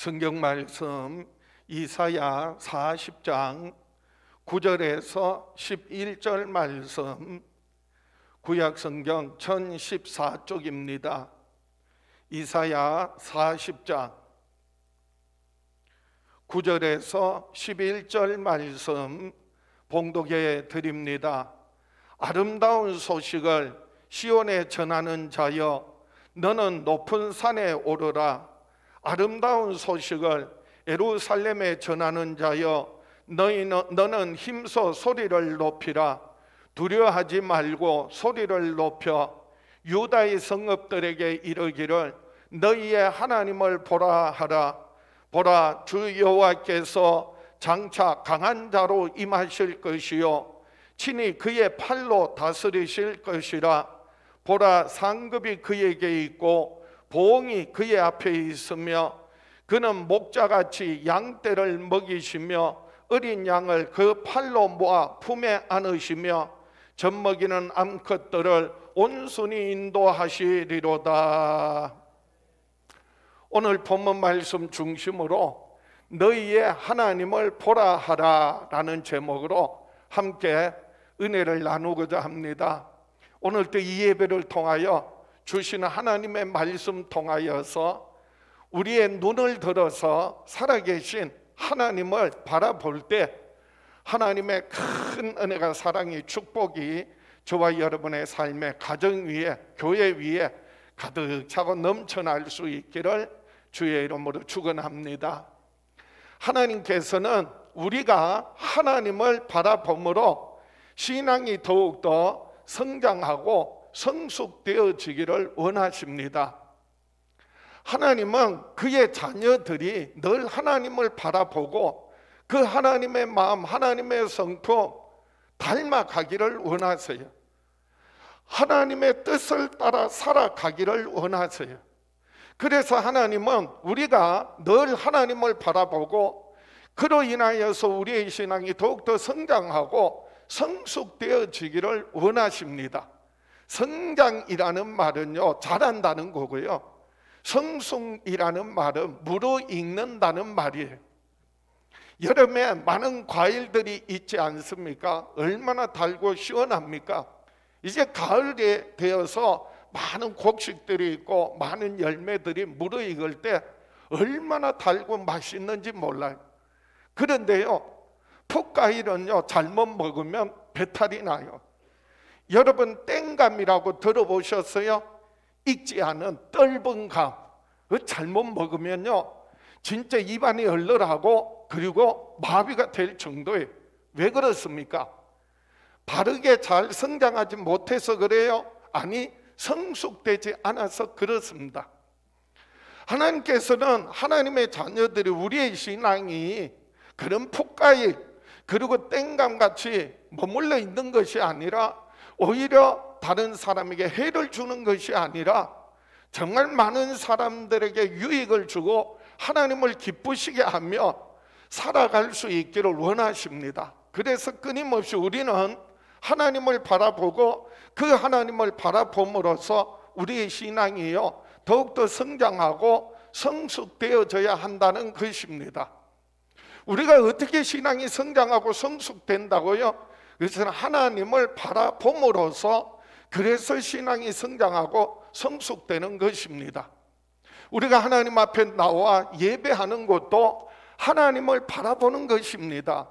성경 말씀 이사야 40장 9절에서 11절 말씀, 구약 성경 1014쪽입니다. 이사야 40장 9절에서 11절 말씀 봉독해 드립니다. 아름다운 소식을 시온에 전하는 자여, 너는 높은 산에 오르라. 아름다운 소식을 예루살렘에 전하는 자여, 너는 힘써 소리를 높이라. 두려워하지 말고 소리를 높여 유다의 성읍들에게 이르기를, 너희의 하나님을 보라 하라. 보라, 주 여호와께서 장차 강한 자로 임하실 것이요 친히 그의 팔로 다스리실 것이라. 보라, 상급이 그에게 있고 보응이 그의 앞에 있으며, 그는 목자같이 양떼를 먹이시며 어린 양을 그 팔로 모아 품에 안으시며 젖먹이는 암컷들을 온순히 인도하시리로다. 오늘 본문 말씀 중심으로 너희의 하나님을 보라 하라 라는 제목으로 함께 은혜를 나누고자 합니다. 오늘도 이 예배를 통하여 주시는 하나님의 말씀 통하여서 우리의 눈을 들어서 살아계신 하나님을 바라볼 때 하나님의 큰 은혜가, 사랑이, 축복이 저와 여러분의 삶의 가정 위에, 교회 위에 가득 차고 넘쳐날 수 있기를 주의 이름으로 축원합니다. 하나님께서는 우리가 하나님을 바라봄으로 신앙이 더욱더 성장하고 성숙되어지기를 원하십니다. 하나님은 그의 자녀들이 늘 하나님을 바라보고 그 하나님의 마음, 하나님의 성품 닮아가기를 원하세요. 하나님의 뜻을 따라 살아가기를 원하세요. 그래서 하나님은 우리가 늘 하나님을 바라보고 그로 인하여서 우리의 신앙이 더욱더 성장하고 성숙되어지기를 원하십니다. 성장이라는 말은요, 자란다는 거고요, 성숙이라는 말은 무르익는다는 말이에요. 여름에 많은 과일들이 있지 않습니까? 얼마나 달고 시원합니까? 이제 가을이 되어서 많은 곡식들이 있고 많은 열매들이 무르익을 때 얼마나 달고 맛있는지 몰라요. 그런데요, 풋과일은요, 잘못 먹으면 배탈이 나요. 여러분, 땡감이라고 들어보셨어요? 익지 않은 떫은 감, 잘못 먹으면요 진짜 입안이 얼얼하고 그리고 마비가 될 정도예요. 왜 그렇습니까? 바르게 잘 성장하지 못해서 그래요? 아니, 성숙되지 않아서 그렇습니다. 하나님께서는 하나님의 자녀들이, 우리의 신앙이 그런 풋과일 그리고 땡감같이 머물러 있는 것이 아니라 오히려 다른 사람에게 해를 주는 것이 아니라 정말 많은 사람들에게 유익을 주고 하나님을 기쁘시게 하며 살아갈 수 있기를 원하십니다. 그래서 끊임없이 우리는 하나님을 바라보고 그 하나님을 바라봄으로써 우리의 신앙이요 더욱더 성장하고 성숙되어져야 한다는 것입니다. 우리가 어떻게 신앙이 성장하고 성숙된다고요? 그것은 하나님을 바라봄으로써, 그래서 신앙이 성장하고 성숙되는 것입니다. 우리가 하나님 앞에 나와 예배하는 것도 하나님을 바라보는 것입니다.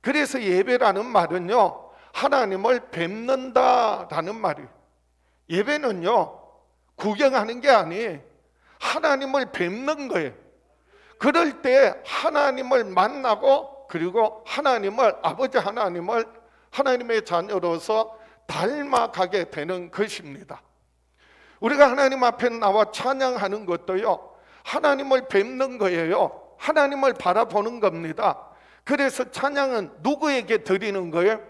그래서 예배라는 말은요, 하나님을 뵙는다라는 말이에요. 예배는요, 구경하는 게 아니에요. 하나님을 뵙는 거예요. 그럴 때 하나님을 만나고 그리고 하나님을, 아버지 하나님을 하나님의 자녀로서 닮아가게 되는 것입니다. 우리가 하나님 앞에 나와 찬양하는 것도요, 하나님을 뵙는 거예요. 하나님을 바라보는 겁니다. 그래서 찬양은 누구에게 드리는 거예요?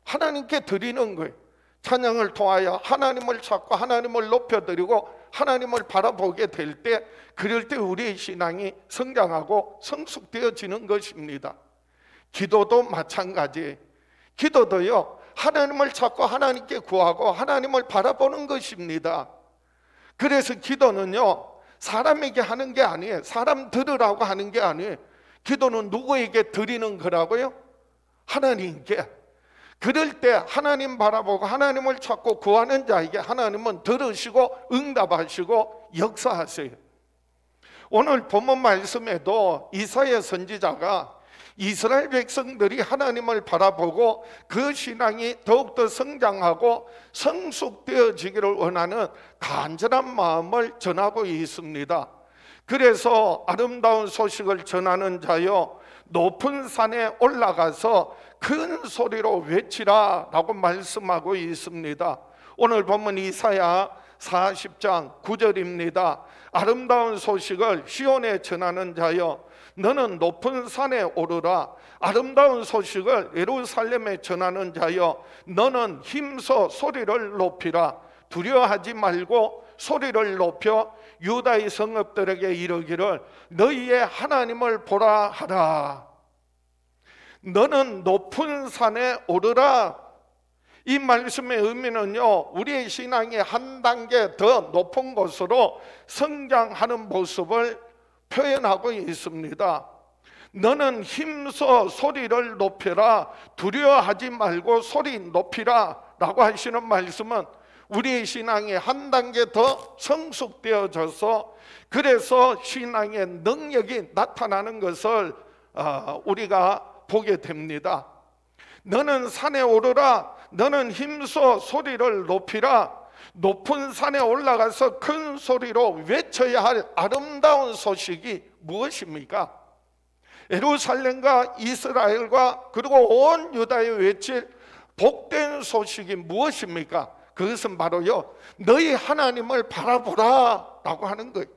하나님께 드리는 거예요. 찬양을 통하여 하나님을 찾고 하나님을 높여드리고 하나님을 바라보게 될 때, 그럴 때 우리의 신앙이 성장하고 성숙되어지는 것입니다. 기도도 마찬가지예요. 기도도요, 하나님을 찾고 하나님께 구하고 하나님을 바라보는 것입니다. 그래서 기도는요, 사람에게 하는 게 아니에요. 사람 들으라고 하는 게 아니에요. 기도는 누구에게 드리는 거라고요? 하나님께. 그럴 때 하나님 바라보고 하나님을 찾고 구하는 자에게 하나님은 들으시고 응답하시고 역사하세요. 오늘 본문 말씀에도 이사야 선지자가 이스라엘 백성들이 하나님을 바라보고 그 신앙이 더욱더 성장하고 성숙되어지기를 원하는 간절한 마음을 전하고 있습니다. 그래서 아름다운 소식을 전하는 자여 높은 산에 올라가서 큰 소리로 외치라 라고 말씀하고 있습니다. 오늘 본문 이사야 40장 9절입니다. 아름다운 소식을 시온에 전하는 자여 너는 높은 산에 오르라. 아름다운 소식을 예루살렘에 전하는 자여 너는 힘써 소리를 높이라. 두려워하지 말고 소리를 높여 유다의 성읍들에게 이르기를 너희의 하나님을 보라 하라. 너는 높은 산에 오르라. 이 말씀의 의미는요, 우리의 신앙이 한 단계 더 높은 곳으로 성장하는 모습을 표현하고 있습니다. 너는 힘써 소리를 높여라. 두려워하지 말고 소리 높이라 라고 하시는 말씀은 우리의 신앙이 한 단계 더 성숙되어져서 그래서 신앙의 능력이 나타나는 것을 우리가 보게 됩니다. 너는 산에 오르라. 너는 힘써 소리를 높이라. 높은 산에 올라가서 큰 소리로 외쳐야 할 아름다운 소식이 무엇입니까? 예루살렘과 이스라엘과 그리고 온 유다에 외칠 복된 소식이 무엇입니까? 그것은 바로요, 너희 하나님을 바라보라 라고 하는 거예요.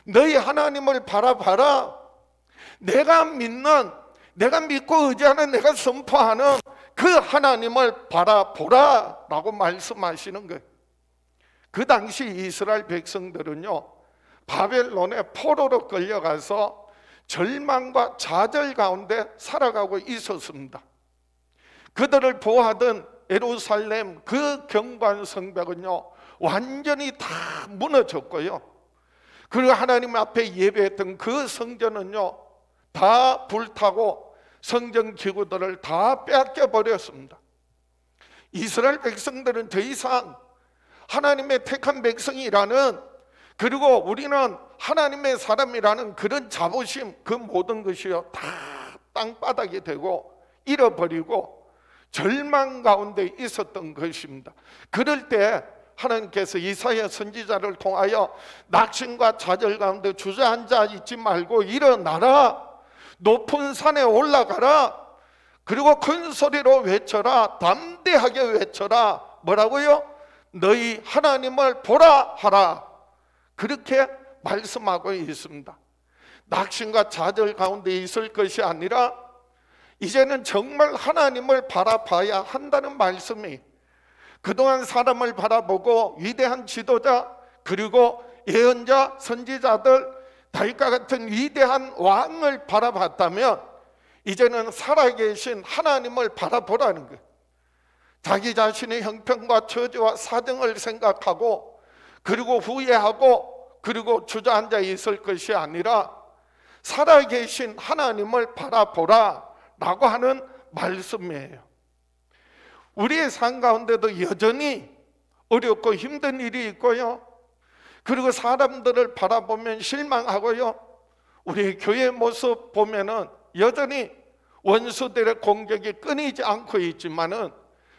너희 하나님을 바라봐라. 내가 믿고 의지하는, 내가 선포하는 그 하나님을 바라보라 라고 말씀하시는 거예요. 그 당시 이스라엘 백성들은요, 바벨론의 포로로 끌려가서 절망과 좌절 가운데 살아가고 있었습니다. 그들을 보호하던 예루살렘 그 경관 성벽은요 완전히 다 무너졌고요, 그리고 하나님 앞에 예배했던 그 성전은요 다 불타고 성전 기구들을 다 빼앗겨 버렸습니다. 이스라엘 백성들은 더 이상 하나님의 택한 백성이라는, 그리고 우리는 하나님의 사람이라는 그런 자부심, 그 모든 것이요 다 땅바닥이 되고 잃어버리고 절망 가운데 있었던 것입니다. 그럴 때 하나님께서 이사야 선지자를 통하여 낙심과 좌절 가운데 주저앉아 있지 말고 일어나라. 높은 산에 올라가라. 그리고 큰 소리로 외쳐라. 담대하게 외쳐라. 뭐라고요? 너희 하나님을 보라 하라. 그렇게 말씀하고 있습니다. 낙심과 좌절 가운데 있을 것이 아니라 이제는 정말 하나님을 바라봐야 한다는 말씀이, 그동안 사람을 바라보고 위대한 지도자 그리고 예언자 선지자들 다윗과 같은 위대한 왕을 바라봤다면 이제는 살아계신 하나님을 바라보라는 거예요. 자기 자신의 형편과 처지와 사정을 생각하고 그리고 후회하고 그리고 주저앉아 있을 것이 아니라 살아계신 하나님을 바라보라 라고 하는 말씀이에요. 우리의 삶 가운데도 여전히 어렵고 힘든 일이 있고요, 그리고 사람들을 바라보면 실망하고요, 우리 교회 모습 보면은 여전히 원수들의 공격이 끊이지 않고 있지만은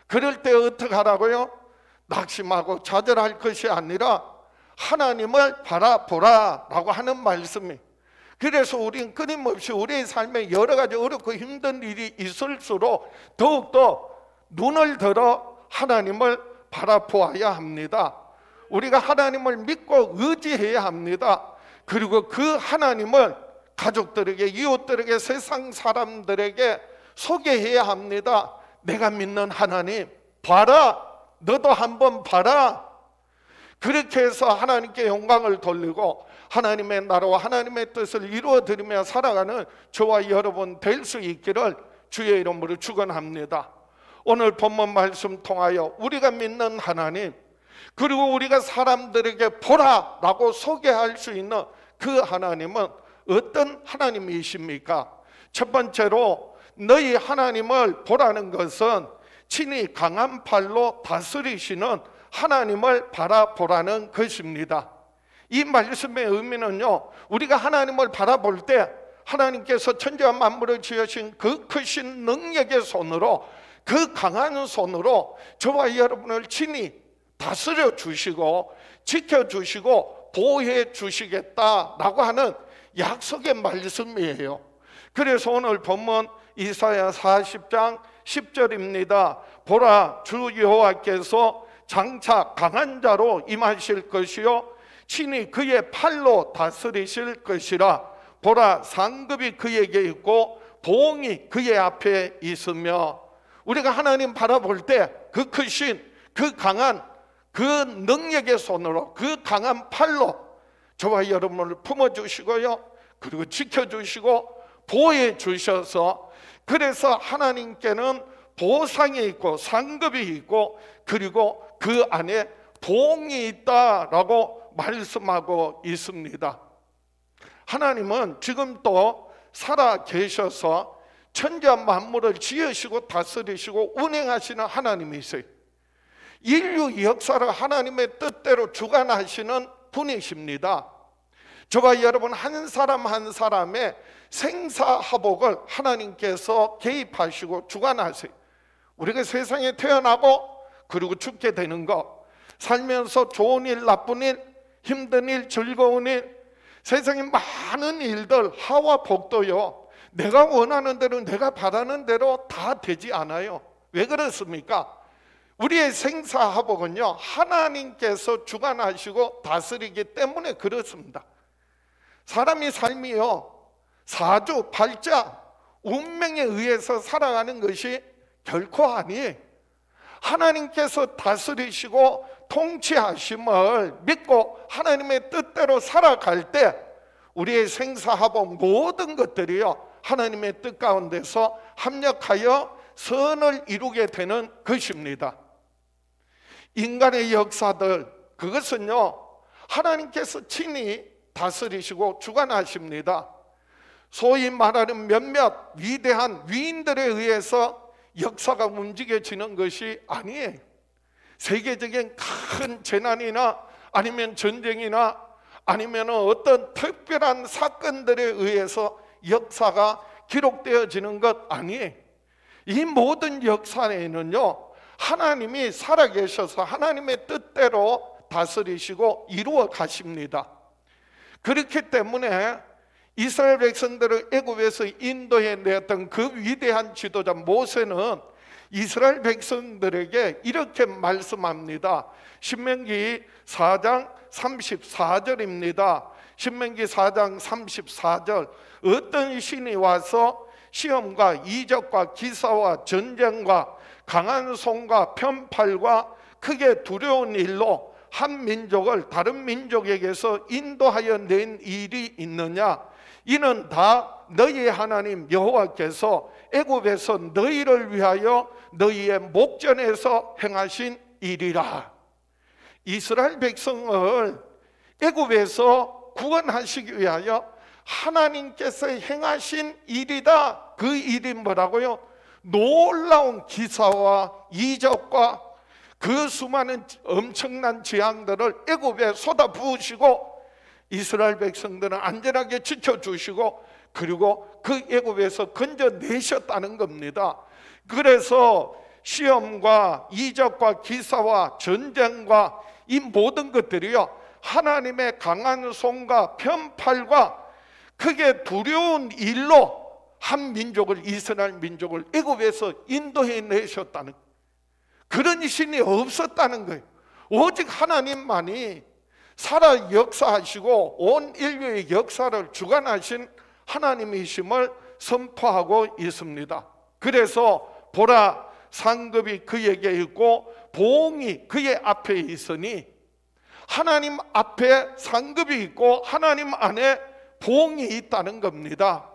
그럴 때 어떻게 하라고요? 낙심하고 좌절할 것이 아니라 하나님을 바라보라 라고 하는 말씀이. 그래서 우리는 끊임없이 우리의 삶에 여러 가지 어렵고 힘든 일이 있을수록 더욱더 눈을 들어 하나님을 바라보아야 합니다. 우리가 하나님을 믿고 의지해야 합니다. 그리고 그 하나님을 가족들에게, 이웃들에게, 세상 사람들에게 소개해야 합니다. 내가 믿는 하나님 봐라. 너도 한번 봐라. 그렇게 해서 하나님께 영광을 돌리고 하나님의 나라와 하나님의 뜻을 이루어드리며 살아가는 저와 여러분 될 수 있기를 주의 이름으로 축원합니다. 오늘 본문 말씀 통하여 우리가 믿는 하나님, 그리고 우리가 사람들에게 보라라고 소개할 수 있는 그 하나님은 어떤 하나님이십니까? 첫 번째로 너희 하나님을 보라는 것은 친히 강한 팔로 다스리시는 하나님을 바라보라는 것입니다. 이 말씀의 의미는요, 우리가 하나님을 바라볼 때 하나님께서 천지와 만물을 지으신 그 크신 능력의 손으로, 그 강한 손으로 저와 여러분을 친히 다스려 주시고 지켜주시고 보호해 주시겠다라고 하는 약속의 말씀이에요. 그래서 오늘 본문 이사야 40장 10절입니다. 보라, 주 여호와께서 장차 강한 자로 임하실 것이요 친히 그의 팔로 다스리실 것이라. 보라, 상급이 그에게 있고 보응이 그의 앞에 있으며. 우리가 하나님 바라볼 때 그 크신, 그 강한, 그 능력의 손으로, 그 강한 팔로 저와 여러분을 품어주시고요, 그리고 지켜주시고 보호해 주셔서, 그래서 하나님께는 보상이 있고 상급이 있고 그리고 그 안에 보응이 있다라고 말씀하고 있습니다. 하나님은 지금도 살아 계셔서 천지와 만물을 지으시고 다스리시고 운행하시는 하나님이세요. 인류 역사를 하나님의 뜻대로 주관하시는 분이십니다. 저와 여러분 한 사람 한 사람의 생사화복을 하나님께서 개입하시고 주관하세요. 우리가 세상에 태어나고 그리고 죽게 되는 것, 살면서 좋은 일, 나쁜 일, 힘든 일, 즐거운 일, 세상에 많은 일들, 하와 복도요, 내가 원하는 대로, 내가 바라는 대로 다 되지 않아요. 왜 그렇습니까? 우리의 생사화복은요, 하나님께서 주관하시고 다스리기 때문에 그렇습니다. 사람이 삶이요, 사주, 팔자, 운명에 의해서 살아가는 것이 결코 아니에요. 하나님께서 다스리시고 통치하심을 믿고 하나님의 뜻대로 살아갈 때 우리의 생사화복 모든 것들이요, 하나님의 뜻 가운데서 합력하여 선을 이루게 되는 것입니다. 인간의 역사들, 그것은요, 하나님께서 친히 다스리시고 주관하십니다. 소위 말하는 몇몇 위대한 위인들에 의해서 역사가 움직여지는 것이 아니에요. 세계적인 큰 재난이나 아니면 전쟁이나 아니면 어떤 특별한 사건들에 의해서 역사가 기록되어지는 것 아니에요. 이 모든 역사에는요, 하나님이 살아계셔서 하나님의 뜻대로 다스리시고 이루어 가십니다. 그렇기 때문에 이스라엘 백성들을 애굽에서 인도해 내었던 그 위대한 지도자 모세는 이스라엘 백성들에게 이렇게 말씀합니다. 신명기 4장 34절입니다. 신명기 4장 34절. 어떤 신이 와서 시험과 이적과 기사와 전쟁과 강한 손과 편팔과 크게 두려운 일로 한 민족을 다른 민족에게서 인도하여 낸 일이 있느냐? 이는 다 너희의 하나님 여호와께서 애굽에서 너희를 위하여 너희의 목전에서 행하신 일이라. 이스라엘 백성을 애굽에서 구원하시기 위하여 하나님께서 행하신 일이다. 그 일이 뭐라고요? 놀라운 기사와 이적과 그 수많은 엄청난 재앙들을 애굽에 쏟아부으시고 이스라엘 백성들은 안전하게 지켜주시고 그리고 그 애굽에서 건져내셨다는 겁니다. 그래서 시험과 이적과 기사와 전쟁과 이 모든 것들이요, 하나님의 강한 손과 편팔과 크게 두려운 일로 한 민족을, 이스라엘 민족을 애굽에서 인도해 내셨다는, 그런 신이 없었다는 거예요. 오직 하나님만이 살아 역사하시고 온 인류의 역사를 주관하신 하나님이심을 선포하고 있습니다. 그래서 보라, 상급이 그에게 있고 보응이 그의 앞에 있으니, 하나님 앞에 상급이 있고 하나님 안에 보응이 있다는 겁니다.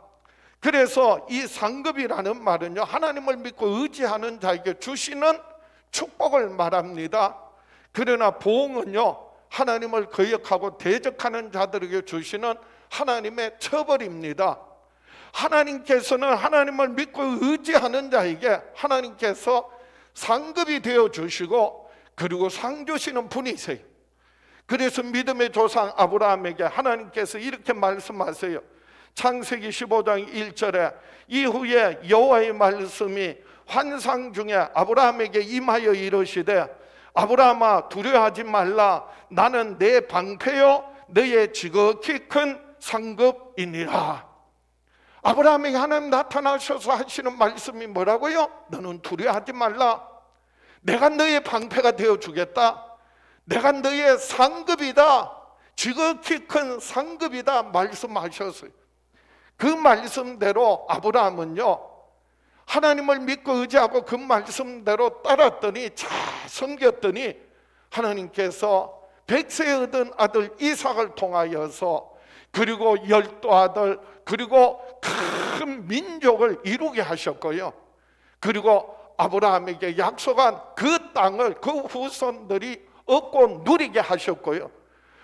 그래서 이 상급이라는 말은요, 하나님을 믿고 의지하는 자에게 주시는 축복을 말합니다. 그러나 보응은요, 하나님을 거역하고 대적하는 자들에게 주시는 하나님의 처벌입니다. 하나님께서는 하나님을 믿고 의지하는 자에게 하나님께서 상급이 되어 주시고 그리고 상 주시는 분이세요. 그래서 믿음의 조상 아브라함에게 하나님께서 이렇게 말씀하세요. 창세기 15장 1절에 이후에 여호와의 말씀이 환상 중에 아브라함에게 임하여 이르시되 아브라함아 두려워하지 말라. 나는 내 방패요 너의 지극히 큰 상급이니라. 아브라함에게 하나님 나타나셔서 하시는 말씀이 뭐라고요? 너는 두려워하지 말라. 내가 너의 방패가 되어주겠다. 내가 너의 상급이다. 지극히 큰 상급이다 말씀하셨어요. 그 말씀대로 아브라함은요, 하나님을 믿고 의지하고 그 말씀대로 따랐더니 잘 섬겼더니 하나님께서 100세에 얻은 아들 이삭을 통하여서 그리고 12아들 그리고 큰 민족을 이루게 하셨고요. 그리고 아브라함에게 약속한 그 땅을 그 후손들이 얻고 누리게 하셨고요.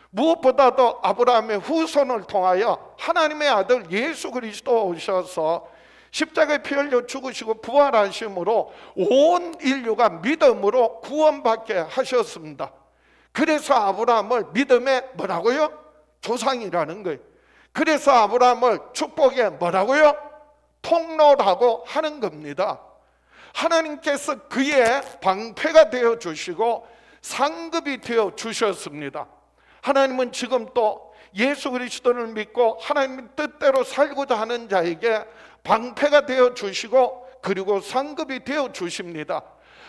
무엇보다도 아브라함의 후손을 통하여 하나님의 아들 예수 그리스도 오셔서 십자가에 피 흘려 죽으시고 부활하심으로 온 인류가 믿음으로 구원받게 하셨습니다. 그래서 아브라함을 믿음의 뭐라고요? 조상이라는 거예요. 그래서 아브라함을 축복의 뭐라고요? 통로라고 하는 겁니다. 하나님께서 그의 방패가 되어 주시고 상급이 되어 주셨습니다. 하나님은 지금 또 예수 그리스도를 믿고 하나님의 뜻대로 살고자 하는 자에게 방패가 되어 주시고 그리고 상급이 되어 주십니다.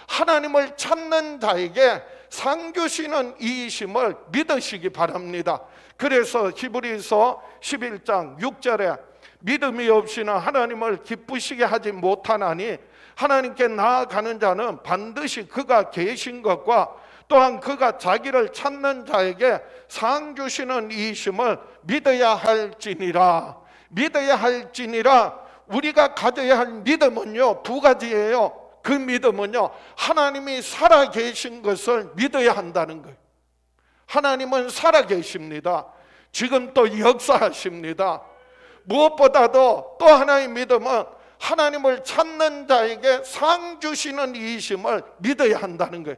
하나님을 찾는 자에게 상 주시는 이이심을 믿으시기 바랍니다. 그래서 히브리서 11장 6절에 믿음이 없이는 하나님을 기쁘시게 하지 못하나니 하나님께 나아가는 자는 반드시 그가 계신 것과 또한 그가 자기를 찾는 자에게 상 주시는 이심을 믿어야 할지니라. 믿어야 할지니라. 우리가 가져야 할 믿음은요, 두 가지예요. 그 믿음은요, 하나님이 살아계신 것을 믿어야 한다는 거예요. 하나님은 살아계십니다. 지금 또 역사하십니다. 무엇보다도 또 하나의 믿음은 하나님을 찾는 자에게 상 주시는 이심을 믿어야 한다는 거예요.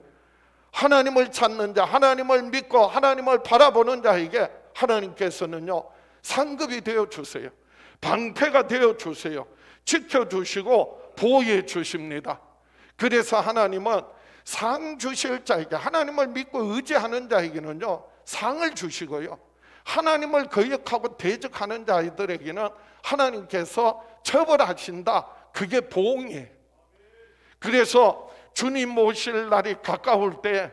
하나님을 찾는 자, 하나님을 믿고 하나님을 바라보는 자에게 하나님께서는요, 상급이 되어 주세요. 방패가 되어 주세요. 지켜주시고 보호해 주십니다. 그래서 하나님은 상 주실 자에게, 하나님을 믿고 의지하는 자에게는요, 상을 주시고요, 하나님을 거역하고 대적하는 자들에게는 하나님께서 처벌하신다. 그게 보응이에요. 그래서 주님 오실 날이 가까울 때,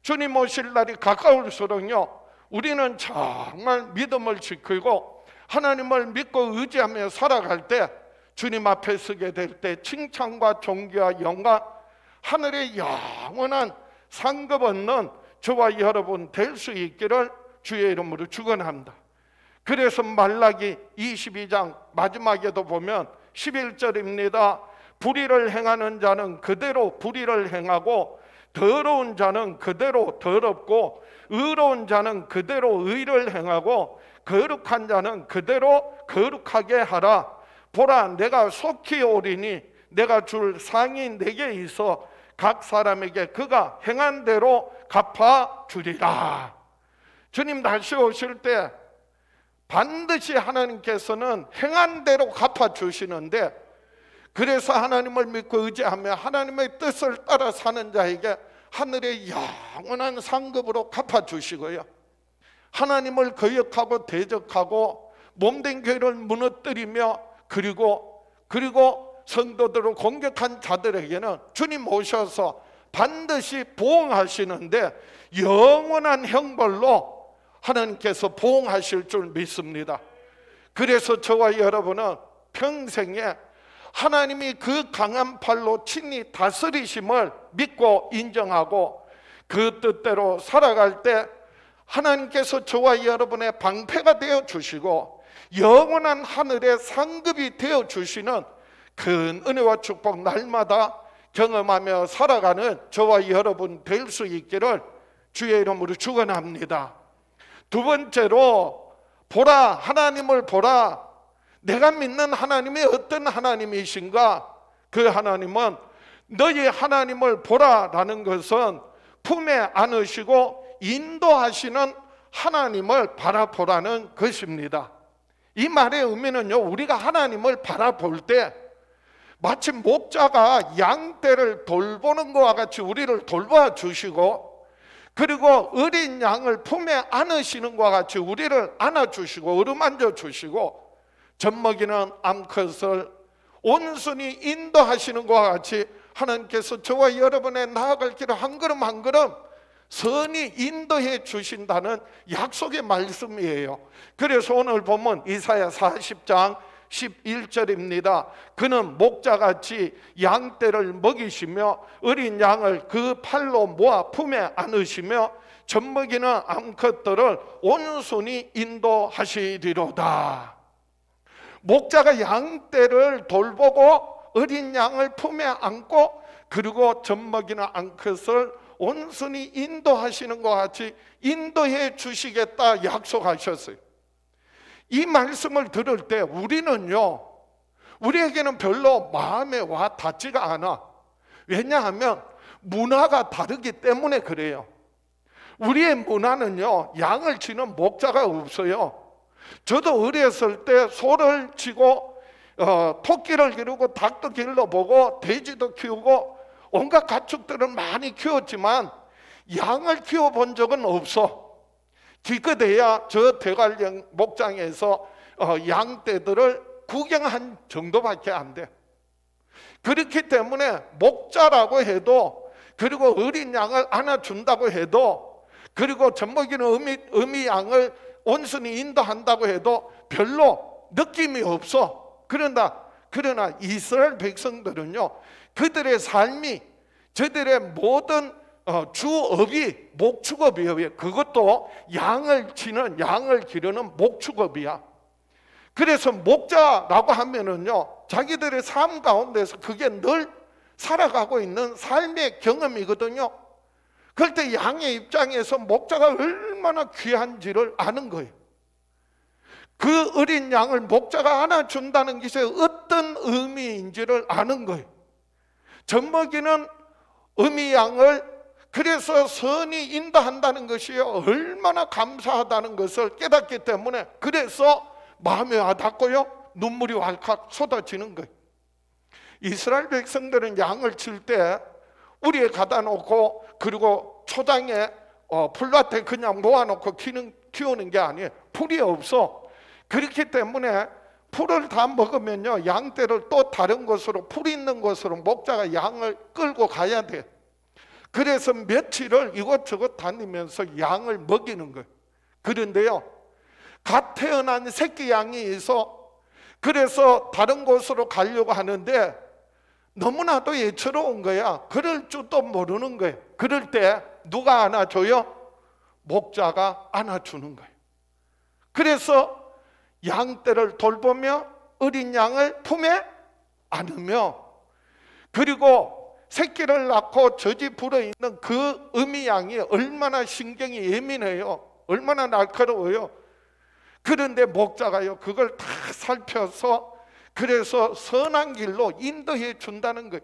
주님 오실 날이 가까울수록요, 우리는 정말 믿음을 지키고 하나님을 믿고 의지하며 살아갈 때, 주님 앞에 서게 될 때 칭찬과 존귀와 영광, 하늘의 영원한 상급 얻는 저와 여러분 될 수 있기를 주의 이름으로 축원합니다. 그래서 말라기 22장 마지막에도 보면 11절입니다. 불의를 행하는 자는 그대로 불의를 행하고 더러운 자는 그대로 더럽고 의로운 자는 그대로 의를 행하고 거룩한 자는 그대로 거룩하게 하라. 보라, 내가 속히 오리니 내가 줄 상이 내게 있어 각 사람에게 그가 행한 대로 갚아주리라. 주님 다시 오실 때 반드시 하나님께서는 행한 대로 갚아주시는데, 그래서 하나님을 믿고 의지하며 하나님의 뜻을 따라 사는 자에게 하늘의 영원한 상급으로 갚아주시고요, 하나님을 거역하고 대적하고 몸된 교회를 무너뜨리며 그리고 성도들을 공격한 자들에게는 주님 오셔서 반드시 보응하시는데 영원한 형벌로 하나님께서 보응하실 줄 믿습니다. 그래서 저와 여러분은 평생에 하나님이 그 강한 팔로 친히 다스리심을 믿고 인정하고 그 뜻대로 살아갈 때 하나님께서 저와 여러분의 방패가 되어 주시고 영원한 하늘의 상급이 되어 주시는 큰 은혜와 축복 날마다 경험하며 살아가는 저와 여러분 될 수 있기를 주의 이름으로 축원합니다. 두 번째로 보라, 하나님을 보라. 내가 믿는 하나님이 어떤 하나님이신가? 그 하나님은 너희 하나님을 보라라는 것은 품에 안으시고 인도하시는 하나님을 바라보라는 것입니다. 이 말의 의미는요, 우리가 하나님을 바라볼 때 마치 목자가 양떼를 돌보는 것과 같이 우리를 돌봐 주시고, 그리고 어린 양을 품에 안으시는 것과 같이 우리를 안아주시고 어루만져 주시고, 젖먹이는 암컷을 온순히 인도하시는 것과 같이 하나님께서 저와 여러분의 나아갈 길을 한 걸음 한 걸음 선히 인도해 주신다는 약속의 말씀이에요. 그래서 오늘 보면 이사야 40장 11절입니다. 그는 목자같이 양떼를 먹이시며 어린 양을 그 팔로 모아 품에 안으시며 젖먹이는 암컷들을 온순히 인도하시리로다. 목자가 양떼를 돌보고 어린 양을 품에 안고 그리고 젖먹이는 암컷을 온순히 인도하시는 것 같이 인도해 주시겠다 약속하셨어요. 이 말씀을 들을 때 우리에게는 별로 마음에 와 닿지가 않아. 왜냐하면 문화가 다르기 때문에 그래요. 우리의 문화는요, 양을 치는 목자가 없어요. 저도 어렸을 때 소를 치고 토끼를 기르고 닭도 길러보고 돼지도 키우고 온갖 가축들을 많이 키웠지만 양을 키워본 적은 없어. 기껏해야 저 대관령 목장에서 양떼들을 구경한 정도밖에 안 돼. 그렇기 때문에 목자라고 해도, 그리고 어린 양을 안아준다고 해도, 그리고 젖먹이는 어미 양을 온순히 인도한다고 해도 별로 느낌이 없어. 그러나 이스라엘 백성들은요, 그들의 삶이, 저들의 모든 주업이 목축업이에요. 그것도 양을 치는, 양을 기르는 목축업이야. 그래서 목자라고 하면은요, 자기들의 삶 가운데서 그게 늘 살아가고 있는 삶의 경험이거든요. 그럴 때 양의 입장에서 목자가 얼마나 귀한지를 아는 거예요. 그 어린 양을 목자가 안아준다는 것이 어떤 의미인지를 아는 거예요. 젖먹이는 어미 양을 그래서 선히 인도한다는 것이 얼마나 감사하다는 것을 깨닫기 때문에, 그래서 마음이 와닿고요, 눈물이 왈칵 쏟아지는 거예요. 이스라엘 백성들은 양을 칠 때 우리에 가다 놓고 그리고 초장에 풀밭에 그냥 모아놓고 키우는 게 아니에요. 풀이 없어. 그렇기 때문에 풀을 다 먹으면요, 양떼를 또 다른 곳으로, 풀 있는 곳으로 목자가 양을 끌고 가야 돼. 그래서 며칠을 이곳저곳 다니면서 양을 먹이는 거예요. 그런데요, 갓 태어난 새끼 양이 있어. 그래서 다른 곳으로 가려고 하는데 너무나도 예처로운 거야. 그럴 줄도 모르는 거예요. 그럴 때 누가 안아줘요? 목자가 안아주는 거예요. 그래서 양떼를 돌보며 어린 양을 품에 안으며, 그리고 새끼를 낳고 젖이 불어있는 그 어미 양이 얼마나 신경이 예민해요. 얼마나 날카로워요. 그런데 목자가요, 그걸 다 살펴서 그래서 선한 길로 인도해 준다는 거예요.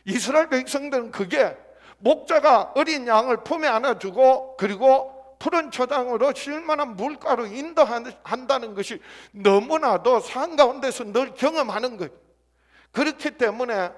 이스라엘 백성들은 그게 목자가 어린 양을 품에 안아주고 그리고 푸른 초장으로 쉴만한 물가로 인도한다는 것이 너무나도 삶 가운데서 늘 경험하는 거예요. 그렇기 때문에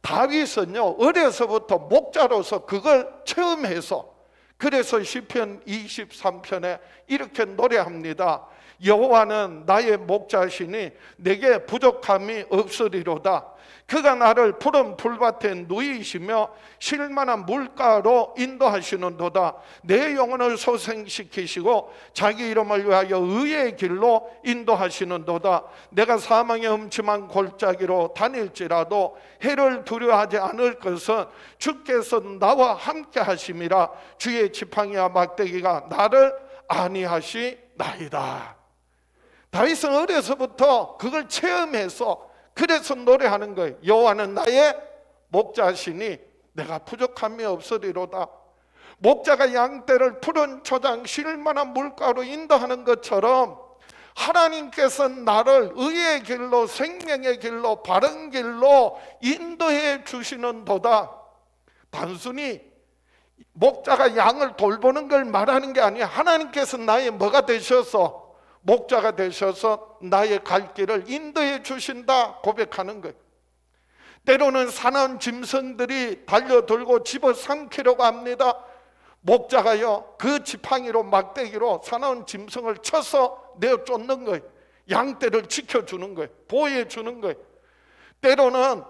다윗은요, 어려서부터 목자로서 그걸 체험해서, 그래서 시편 23편에 이렇게 노래합니다. 여호와는 나의 목자시니 내게 부족함이 없으리로다. 그가 나를 푸른 풀밭에 누이시며 쉴만한 물가로 인도하시는도다. 내 영혼을 소생시키시고 자기 이름을 위하여 의의 길로 인도하시는도다. 내가 사망의 음침한 골짜기로 다닐지라도 해를 두려워하지 않을 것은 주께서 나와 함께 하심이라. 주의 지팡이와 막대기가 나를 안위하시나이다. 다윗은 어려서부터 그걸 체험해서 그래서 노래하는 거예요. 여호와는 나의 목자시니 내가 부족함이 없으리로다. 목자가 양떼를 푸른 초장 쉴만한 물가로 인도하는 것처럼 하나님께서 나를 의의 길로, 생명의 길로, 바른 길로 인도해 주시는 도다. 단순히 목자가 양을 돌보는 걸 말하는 게 아니야. 하나님께서 나의 뭐가 되셔서, 목자가 되셔서 나의 갈 길을 인도해 주신다 고백하는 거예요. 때로는 사나운 짐승들이 달려들고 집어삼키려고 합니다. 목자가요, 그 지팡이로, 막대기로 사나운 짐승을 쳐서 내어 쫓는 거예요. 양떼를 지켜주는 거예요. 보호해 주는 거예요. 때로는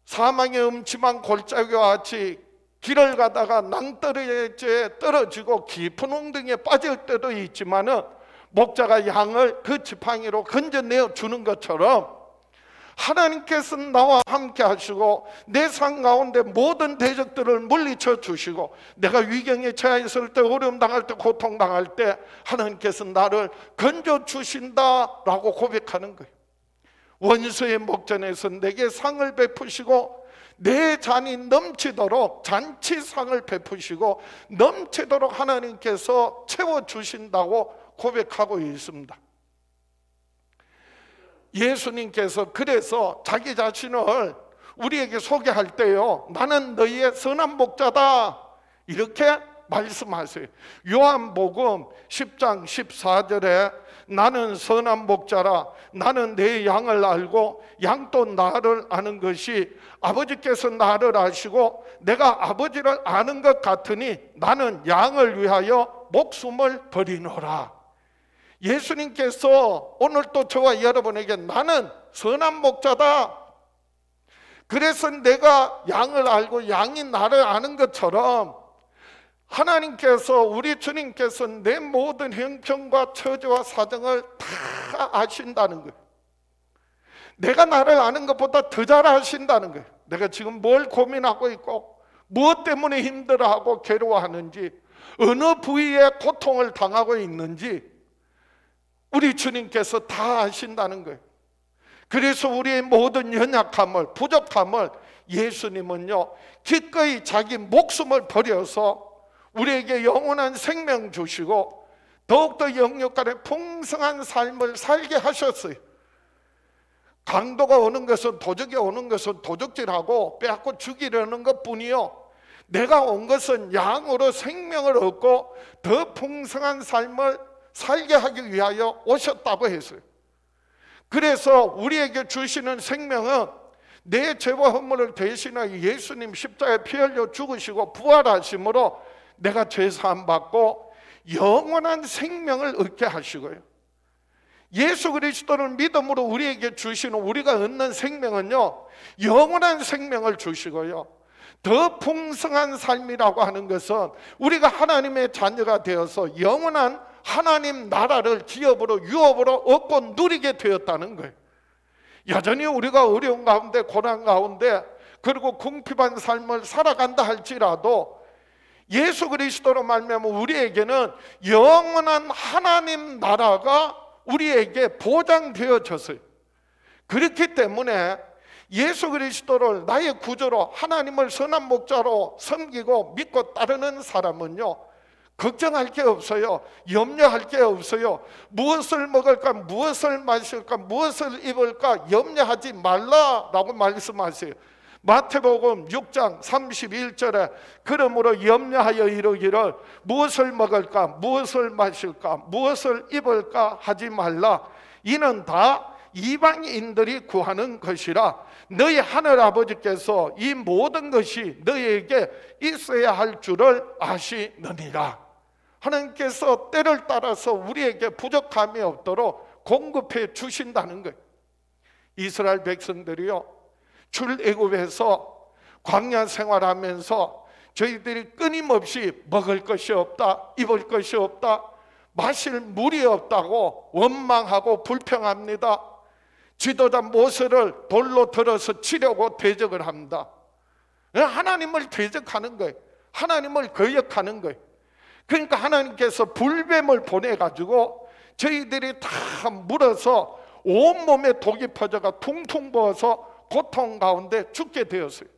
사망의 음침한 골짜기와 같이 길을 가다가 낭떠러지에 떨어지고 깊은 웅덩이에 빠질 때도 있지만은 목자가 양을 그 지팡이로 건져내어 주는 것처럼 하나님께서 나와 함께 하시고 내 삶 가운데 모든 대적들을 물리쳐 주시고 내가 위경에 처했을 때, 어려움 당할 때, 고통 당할 때 하나님께서 나를 건져 주신다라고 고백하는 거예요. 원수의 목전에서 내게 상을 베푸시고 내 잔이 넘치도록 잔치상을 베푸시고 넘치도록 하나님께서 채워주신다고 고백하고 있습니다. 예수님께서 그래서 자기 자신을 우리에게 소개할 때요, 나는 너희의 선한 목자다 이렇게 말씀하세요. 요한복음 10장 14절에 나는 선한 목자라, 나는 내 양을 알고 양도 나를 아는 것이 아버지께서 나를 아시고 내가 아버지를 아는 것 같으니 나는 양을 위하여 목숨을 버리노라. 예수님께서 오늘 또 저와 여러분에게 나는 선한 목자다, 그래서 내가 양을 알고 양이 나를 아는 것처럼 하나님께서, 우리 주님께서 내 모든 형편과 처지와 사정을 다 아신다는 거예요. 내가 나를 아는 것보다 더 잘 아신다는 거예요. 내가 지금 뭘 고민하고 있고 무엇 때문에 힘들어하고 괴로워하는지, 어느 부위에 고통을 당하고 있는지 우리 주님께서 다 아신다는 거예요. 그래서 우리의 모든 연약함을, 부족함을 예수님은요 기꺼이 자기 목숨을 버려서 우리에게 영원한 생명 주시고 더욱더 영육간의 풍성한 삶을 살게 하셨어요. 강도가 오는 것은, 도적이 오는 것은 도적질하고 빼앗고 죽이려는 것뿐이요, 내가 온 것은 양으로 생명을 얻고 더 풍성한 삶을 살게 하기 위하여 오셨다고 했어요. 그래서 우리에게 주시는 생명은 내 죄와 허물을 대신하여 예수님 십자가에 피 흘려 죽으시고 부활하심으로 내가 죄 사함 받고 영원한 생명을 얻게 하시고요, 예수 그리스도를 믿음으로 우리에게 주시는, 우리가 얻는 생명은요 영원한 생명을 주시고요, 더 풍성한 삶이라고 하는 것은 우리가 하나님의 자녀가 되어서 영원한 하나님 나라를 기업으로, 유업으로 얻고 누리게 되었다는 거예요. 여전히 우리가 어려운 가운데, 고난 가운데, 그리고 궁핍한 삶을 살아간다 할지라도 예수 그리스도로 말미암아 우리에게는 영원한 하나님 나라가 우리에게 보장되어졌어요. 그렇기 때문에 예수 그리스도를 나의 구주로, 하나님을 선한 목자로 섬기고 믿고 따르는 사람은요 걱정할 게 없어요. 염려할 게 없어요. 무엇을 먹을까, 무엇을 마실까, 무엇을 입을까 염려하지 말라라고 말씀하세요. 마태복음 6장 31절에 그러므로 염려하여 이르기를 무엇을 먹을까, 무엇을 마실까, 무엇을 입을까 하지 말라. 이는 다 이방인들이 구하는 것이라. 너희 하늘아버지께서 이 모든 것이 너희에게 있어야 할 줄을 아시느니라. 하나님께서 때를 따라서 우리에게 부족함이 없도록 공급해 주신다는 거예요. 이스라엘 백성들이요 출애굽에서 광야 생활하면서 저희들이 끊임없이 먹을 것이 없다, 입을 것이 없다, 마실 물이 없다고 원망하고 불평합니다. 지도자 모세를 돌로 들어서 치려고 대적을 합니다. 하나님을 대적하는 거예요. 하나님을 거역하는 거예요. 그러니까 하나님께서 불뱀을 보내가지고 저희들이 다 물어서 온몸에 독이 퍼져가 퉁퉁 부어서 고통 가운데 죽게 되었어요.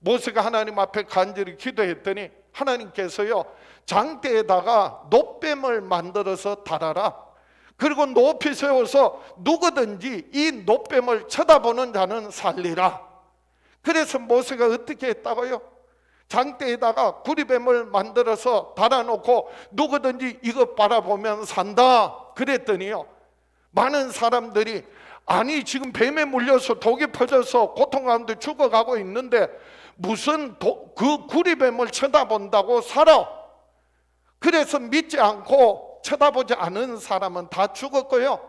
모세가 하나님 앞에 간절히 기도했더니 하나님께서요 장대에다가 놋뱀을 만들어서 달아라. 그리고 높이 세워서 누구든지 이 놋뱀을 쳐다보는 자는 살리라. 그래서 모세가 어떻게 했다고요? 장대에다가 구리뱀을 만들어서 달아놓고 누구든지 이것 바라보면 산다 그랬더니요 많은 사람들이 아니 지금 뱀에 물려서 독이 퍼져서 고통 가운데 죽어가고 있는데 무슨 그 구리뱀을 쳐다본다고 살아? 그래서 믿지 않고 쳐다보지 않은 사람은 다 죽었고요.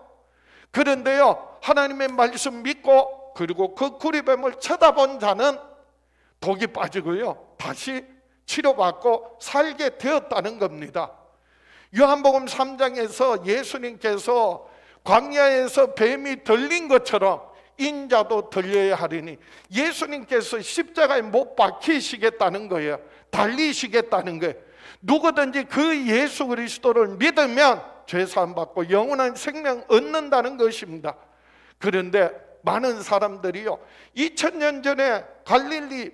그런데요 하나님의 말씀 믿고 그리고 그 구리뱀을 쳐다본 자는 독이 빠지고요 다시 치료받고 살게 되었다는 겁니다. 요한복음 3장에서 예수님께서 광야에서 뱀이 들린 것처럼 인자도 들려야 하리니 예수님께서 십자가에 못 박히시겠다는 거예요. 달리시겠다는 거예요. 누구든지 그 예수 그리스도를 믿으면 죄사함 받고 영원한 생명 얻는다는 것입니다. 그런데 많은 사람들이요 2000년 전에 갈릴리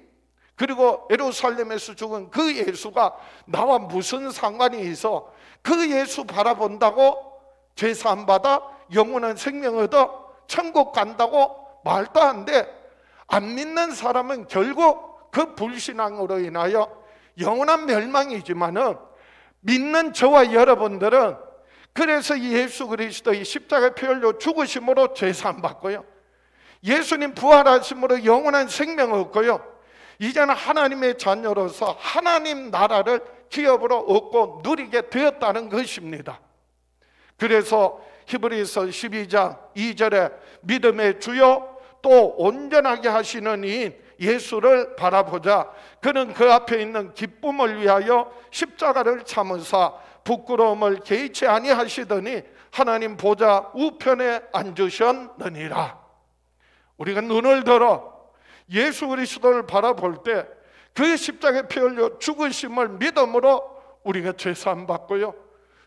그리고 예루살렘에서 죽은 그 예수가 나와 무슨 상관이 있어? 그 예수 바라본다고 죄사함 받아 영원한 생명 얻어 천국 간다고 말도 안 돼. 안 믿는 사람은 결국 그 불신앙으로 인하여 영원한 멸망이지만은 믿는 저와 여러분들은 그래서 예수 그리스도의 십자가 피 흘려 죽으심으로 죄사함 받고요 예수님 부활하심으로 영원한 생명 얻고요 이제는 하나님의 자녀로서 하나님 나라를 기업으로 얻고 누리게 되었다는 것입니다. 그래서 히브리서 12장 2절에 믿음의 주요 또 온전하게 하시는 이인 예수를 바라보자. 그는 그 앞에 있는 기쁨을 위하여 십자가를 참으사 부끄러움을 개의치 아니하시더니 하나님 보좌 우편에 앉으셨느니라. 우리가 눈을 들어 예수 그리스도를 바라볼 때 그 십자가에 피 흘려 죽으심을 믿음으로 우리가 죄사함 받고요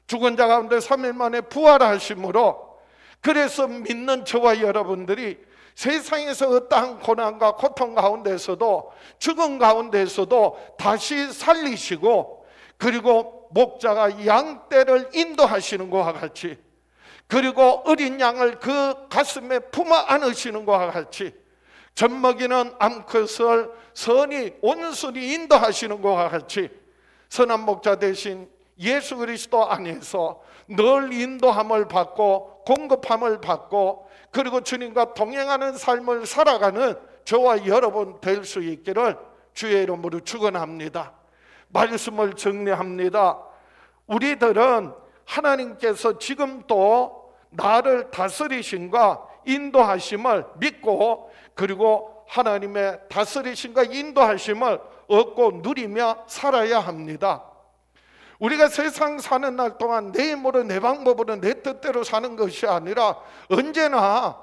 죽은 자 가운데 3일 만에 부활하심으로 그래서 믿는 저와 여러분들이 세상에서 어떠한 고난과 고통 가운데서도 죽은 가운데서도 다시 살리시고 그리고 목자가 양떼를 인도하시는 것과 같이 그리고 어린 양을 그 가슴에 품어 안으시는 것과 같이 젖먹이는 암컷을 선이 온순히 인도하시는 것과 같이 선한 목자 대신 예수 그리스도 안에서 늘 인도함을 받고 공급함을 받고 그리고 주님과 동행하는 삶을 살아가는 저와 여러분 될 수 있기를 주의 이름으로 축원합니다. 말씀을 정리합니다. 우리들은 하나님께서 지금도 나를 다스리심과 인도하심을 믿고 그리고 하나님의 다스리심과 인도하심을 얻고 누리며 살아야 합니다. 우리가 세상 사는 날 동안 내 힘으로 내 방법으로 내 뜻대로 사는 것이 아니라 언제나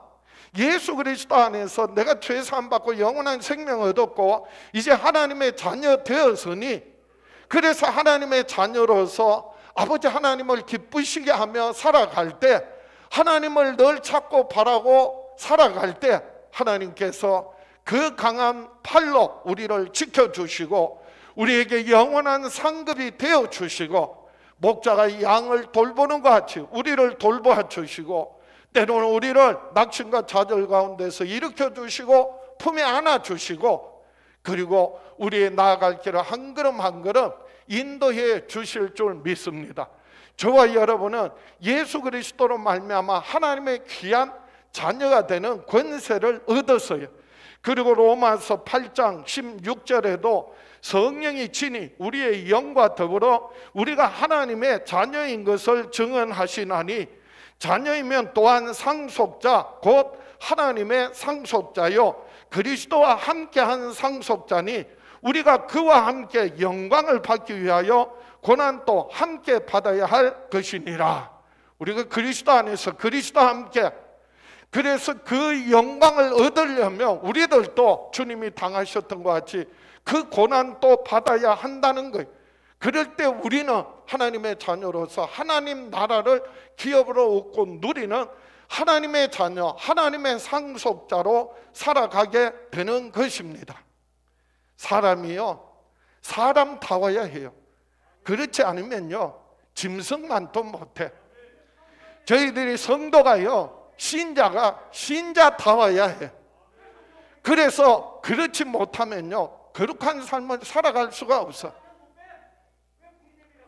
예수 그리스도 안에서 내가 죄사함 받고 영원한 생명을 얻었고 이제 하나님의 자녀 되었으니 그래서 하나님의 자녀로서 아버지 하나님을 기쁘시게 하며 살아갈 때 하나님을 늘 찾고 바라고 살아갈 때 하나님께서 그 강한 팔로 우리를 지켜주시고 우리에게 영원한 상급이 되어주시고 목자가 양을 돌보는 것 같이 우리를 돌보아 주시고 때로는 우리를 낙심과 좌절 가운데서 일으켜주시고 품에 안아주시고 그리고 우리의 나아갈 길을 한 걸음 한 걸음 인도해 주실 줄 믿습니다. 저와 여러분은 예수 그리스도로 말미암아 하나님의 귀한 자녀가 되는 권세를 얻었어요. 그리고 로마서 8장 16절에도 성령이 친히 우리의 영과 더불어 우리가 하나님의 자녀인 것을 증언하시나니 자녀이면 또한 상속자 곧 하나님의 상속자요 그리스도와 함께한 상속자니 우리가 그와 함께 영광을 받기 위하여 고난도 함께 받아야 할 것이니라. 우리가 그리스도 안에서 그리스도와 함께 그래서 그 영광을 얻으려면 우리들도 주님이 당하셨던 것 같이 그 고난도 받아야 한다는 거예요. 그럴 때 우리는 하나님의 자녀로서 하나님 나라를 기업으로 얻고 누리는 하나님의 자녀, 하나님의 상속자로 살아가게 되는 것입니다. 사람이요 사람다워야 해요. 그렇지 않으면요 짐승만도 못해. 저희들이 성도가요 신자다워야 해. 그래서 그렇지 못하면요 거룩한 삶을 살아갈 수가 없어.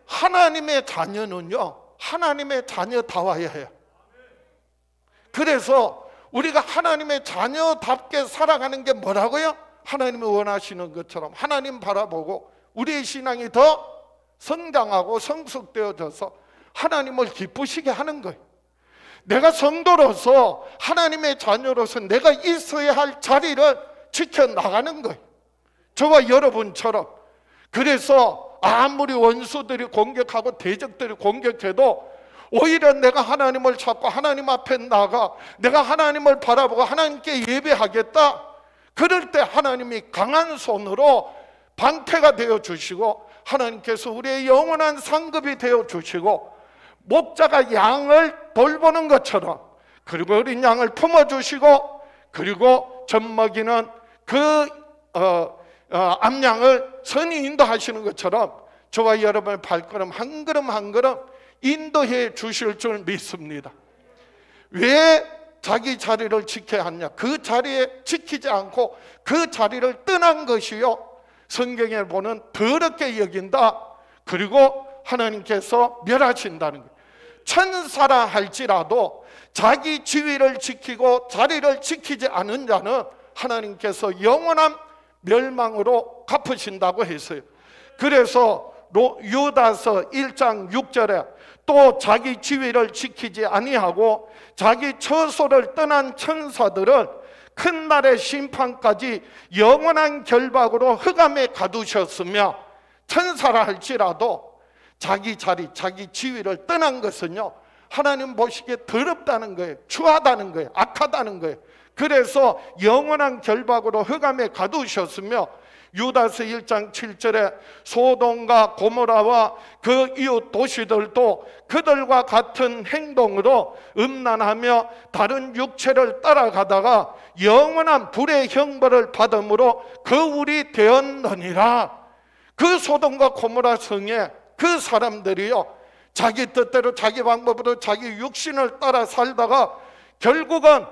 하나님의 자녀는요 하나님의 자녀다워야 해요. 그래서 우리가 하나님의 자녀답게 살아가는 게 뭐라고요? 하나님이 원하시는 것처럼 하나님 바라보고 우리의 신앙이 더 성장하고 성숙되어져서 하나님을 기쁘시게 하는 거예요. 내가 성도로서 하나님의 자녀로서 내가 있어야 할 자리를 지켜나가는 거예요. 저와 여러분처럼. 그래서 아무리 원수들이 공격하고 대적들이 공격해도 오히려 내가 하나님을 찾고 하나님 앞에 나가 내가 하나님을 바라보고 하나님께 예배하겠다. 그럴 때 하나님이 강한 손으로 방패가 되어 주시고 하나님께서 우리의 영원한 상급이 되어 주시고 목자가 양을 돌보는 것처럼 그리고 어린 양을 품어주시고 그리고 젖먹이는 그 암양을 선히 인도하시는 것처럼 저와 여러분의 발걸음 한 걸음 한 걸음 인도해 주실 줄 믿습니다. 왜 자기 자리를 지켜야 하냐? 그 자리에 지키지 않고 그 자리를 떠난 것이요 성경에 보는 더럽게 여긴다. 그리고 하나님께서 멸하신다는 거예요. 천사라 할지라도 자기 지위를 지키고 자리를 지키지 않은 자는 하나님께서 영원한 멸망으로 갚으신다고 했어요. 그래서 유다서 1장 6절에 또 자기 지위를 지키지 아니하고 자기 처소를 떠난 천사들을 큰 날의 심판까지 영원한 결박으로 흑암에 가두셨으며 천사라 할지라도 자기 자리, 자기 지위를 떠난 것은요 하나님 보시기에 더럽다는 거예요. 추하다는 거예요. 악하다는 거예요. 그래서 영원한 결박으로 흑암에 가두셨으며 유다서 1장 7절에 소돔과 고모라와 그 이웃 도시들도 그들과 같은 행동으로 음란하며 다른 육체를 따라가다가 영원한 불의 형벌을 받음으로 거울이 되었느니라. 그 소돔과 고모라 성에 그 사람들이요 자기 뜻대로 자기 방법으로 자기 육신을 따라 살다가 결국은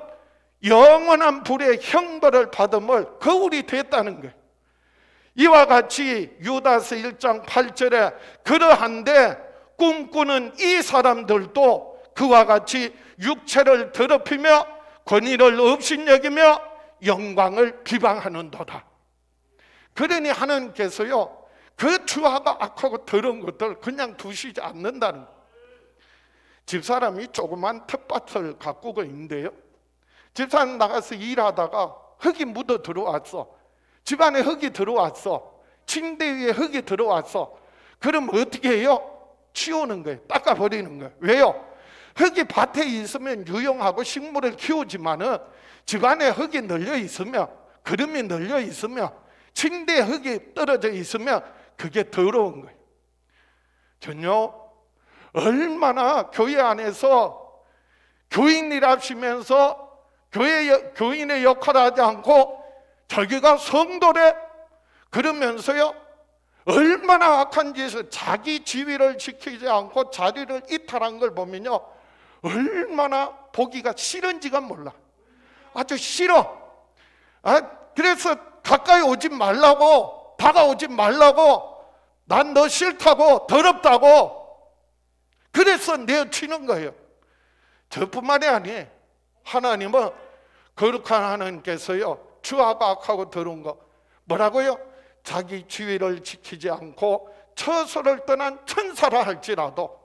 영원한 불의 형벌을 받음을 거울이 됐다는 거예요. 이와 같이 유다서 1장 8절에 그러한데 꿈꾸는 이 사람들도 그와 같이 육체를 더럽히며 권위를 업신여기며 영광을 비방하는도다. 그러니 하나님께서요 그 추하고 악하고 더러운 것들 그냥 두시지 않는다는 거예요. 집사람이 조그만 텃밭을 가꾸고 있는데요 집사람 나가서 일하다가 흙이 묻어 들어왔어. 집안에 흙이 들어왔어. 침대 위에 흙이 들어왔어. 그럼 어떻게 해요? 치우는 거예요. 닦아버리는 거예요. 왜요? 흙이 밭에 있으면 유용하고 식물을 키우지만은 집안에 흙이 널려 있으면 그름이 널려 있으면 침대에 흙이 떨어져 있으면 그게 더러운 거예요. 전요 얼마나 교회 안에서 교인이라시면서 교인의 역할을 하지 않고 자기가 성도래 그러면서요 얼마나 악한 짓을 자기 지위를 지키지 않고 자리를 이탈한 걸 보면요 얼마나 보기가 싫은지가 몰라. 아주 싫어. 그래서 가까이 오지 말라고 다가오지 말라고 난 너 싫다고 더럽다고 그래서 내어치는 거예요. 저뿐만이 아니에요. 하나님은 거룩한 하나님께서요 추하고 악하고 더러운 거 뭐라고요? 자기 지위를 지키지 않고 처소를 떠난 천사라 할지라도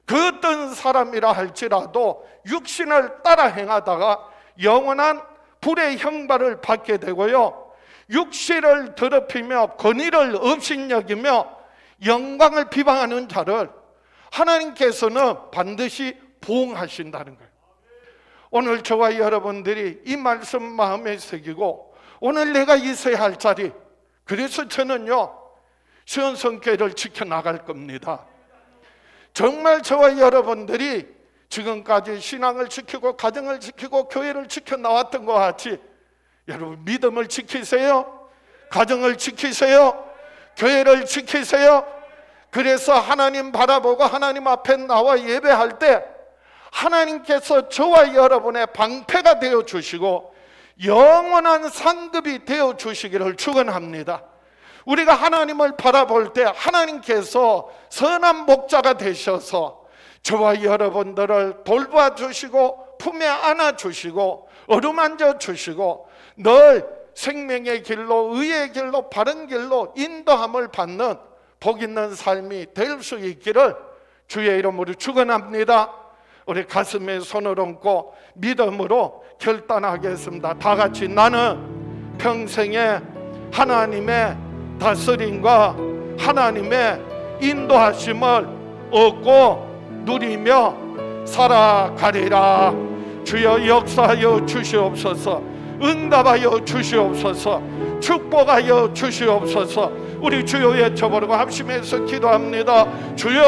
그 어떤 사람이라 할지라도 육신을 따라 행하다가 영원한 불의 형벌을 받게 되고요 육신을 더럽히며 권위를 업신여기며 영광을 비방하는 자를 하나님께서는 반드시 보응하신다는 거예요. 오늘 저와 여러분들이 이 말씀 마음에 새기고 오늘 내가 있어야 할 자리 그래서 저는요 시온성교회를 지켜나갈 겁니다. 정말 저와 여러분들이 지금까지 신앙을 지키고 가정을 지키고 교회를 지켜나왔던 것 같이 여러분 믿음을 지키세요. 가정을 지키세요. 교회를 지키세요. 그래서 하나님 바라보고 하나님 앞에 나와 예배할 때 하나님께서 저와 여러분의 방패가 되어 주시고 영원한 상급이 되어 주시기를 축원합니다. 우리가 하나님을 바라볼 때 하나님께서 선한 목자가 되셔서 저와 여러분들을 돌봐 주시고 품에 안아 주시고 어루만져 주시고 늘 생명의 길로 의의 길로 바른 길로 인도함을 받는 복 있는 삶이 될 수 있기를 주의 이름으로 축원합니다. 우리 가슴에 손을 얹고 믿음으로 결단하겠습니다. 다 같이 나는 평생에 하나님의 다스림과 하나님의 인도하심을 얻고 누리며 살아가리라. 주여 역사하여 주시옵소서. 응답하여 주시옵소서. 축복하여 주시옵소서. 우리 주여 외쳐버리고 합심해서 기도합니다. 주여